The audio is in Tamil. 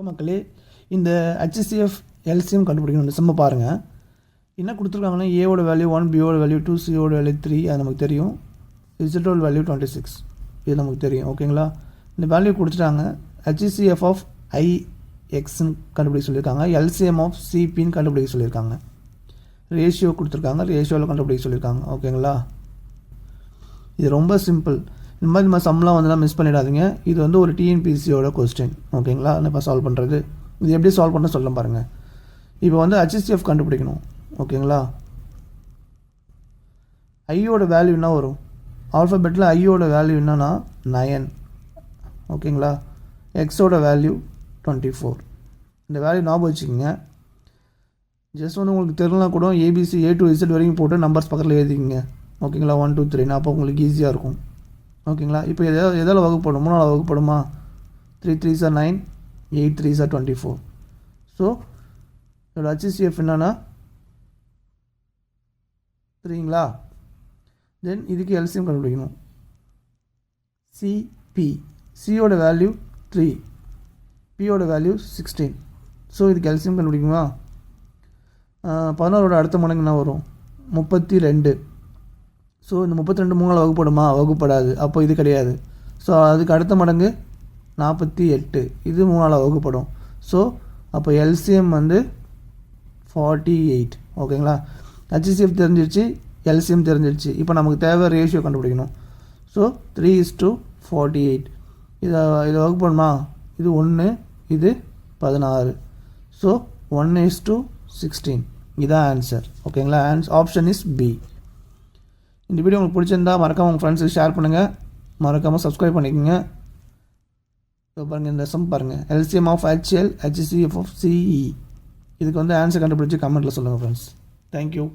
மக்களே, இந்த HCF எல்சிஎம் கண்டுபிடிக்கணும். இந்த சம்ம பாருங்கள். என்ன கொடுத்துருக்காங்கன்னா, ஏவோட வேல்யூ 1, பியோட வேல்யூ 2, சியோட வேல்யூ 3, அது நமக்கு தெரியும். இசட்டோட வேல்யூ 26, இது நமக்கு தெரியும். ஓகேங்களா? இந்த வேல்யூ கொடுத்துட்டாங்க. HCF ஆஃப் IXன்னு கண்டுபிடிக்க சொல்லியிருக்காங்க. LCM ஆஃப் CPன்னு கண்டுபிடிக்க சொல்லியிருக்காங்க. ரேஷியோ கொடுத்துருக்காங்க. ரேஷியோவில் கண்டுபிடிக்க சொல்லியிருக்காங்க. ஓகேங்களா? இது ரொம்ப சிம்பிள். இந்த மாதிரி சம்லாம் வந்து மிஸ் பண்ணிடாதீங்க. இது வந்து ஒரு டிஎன்பிசியோட கொஸ்டின். ஓகேங்களா? இப்போ சால்வ் பண்ணுறது இது எப்படி சால்வ் பண்ண சொல்ல பாருங்கள். இப்போ வந்து HCF கண்டுபிடிக்கணும். ஓகேங்களா? ஐயோட வேல்யூ என்ன வரும்? ஆல்ஃபபெட்டில் ஐயோட வேல்யூ என்னன்னா 9. ஓகேங்களா? எக்ஸோட வேல்யூ 24. இந்த வேல்யூ ஞாபகம் வச்சுக்கோங்க. ஜஸ்ட் வந்து உங்களுக்கு தெரியலனா கூட ABC A to Z வரைக்கும் போட்டு நம்பர்ஸ் பக்கத்தில் எழுதிக்கிங்க. ஓகேங்களா? 1 2 3 அப்போ உங்களுக்கு ஈஸியாக இருக்கும். ஓகேங்களா? இப்போ எதால் வகுப்படும்? 3ஆல் வகுப்படுமா? 3 3s are 9, 8 3s are 24. So இதோட HCF என்னன்னா 3ங்களா? தென் இதுக்கு எல்சிஎம் கண்டுபிடிக்கணும். CP, சியோட வேல்யூ 3, பியோட வேல்யூ 16. ஸோ இதுக்கு எல்சிஎம் கண்டுபிடிக்குமா? 16ஓட அடுத்த மடங்கு என்ன வரும்? 32. ஸோ இந்த 32 3ஆல் வகுப்படுமா? வகுப்படாது. அப்போ இது கிடையாது. ஸோ அதுக்கு அடுத்த மடங்கு 48, இது 3ஆல் வகுப்படும். ஸோ அப்போ எல்சிஎம் வந்து 48. ஓகேங்களா? HCF தெரிஞ்சிருச்சு, எல்சிஎம் தெரிஞ்சிருச்சு. இப்போ நமக்கு தேவை ரேஷியோ கண்டுபிடிக்கணும். ஸோ 3:48. இதை வகுப்பணுமா? இது 1, இது 16. ஸோ 1:16. இதுதான் ஆன்சர். ஓகேங்களா? Option is B. இந்த வீடியோ உங்களுக்கு பிடிச்சிருந்தா மறக்காமல் உங்கள் ஃப்ரெண்ட்ஸுக்கு ஷேர் பண்ணுங்கள். மறக்காமல் சப்ஸ்கிரைப் பண்ணிக்கோங்க. இப்போ பாருங்கள், இந்த சம் பாருங்கள். LCM of HL, HCF of CE. இதுக்கு வந்து ஆன்சர் கண்டுபிடிச்சி கமெண்ட்டில் சொல்லுங்கள் ஃப்ரெண்ட்ஸ். தேங்க்யூ.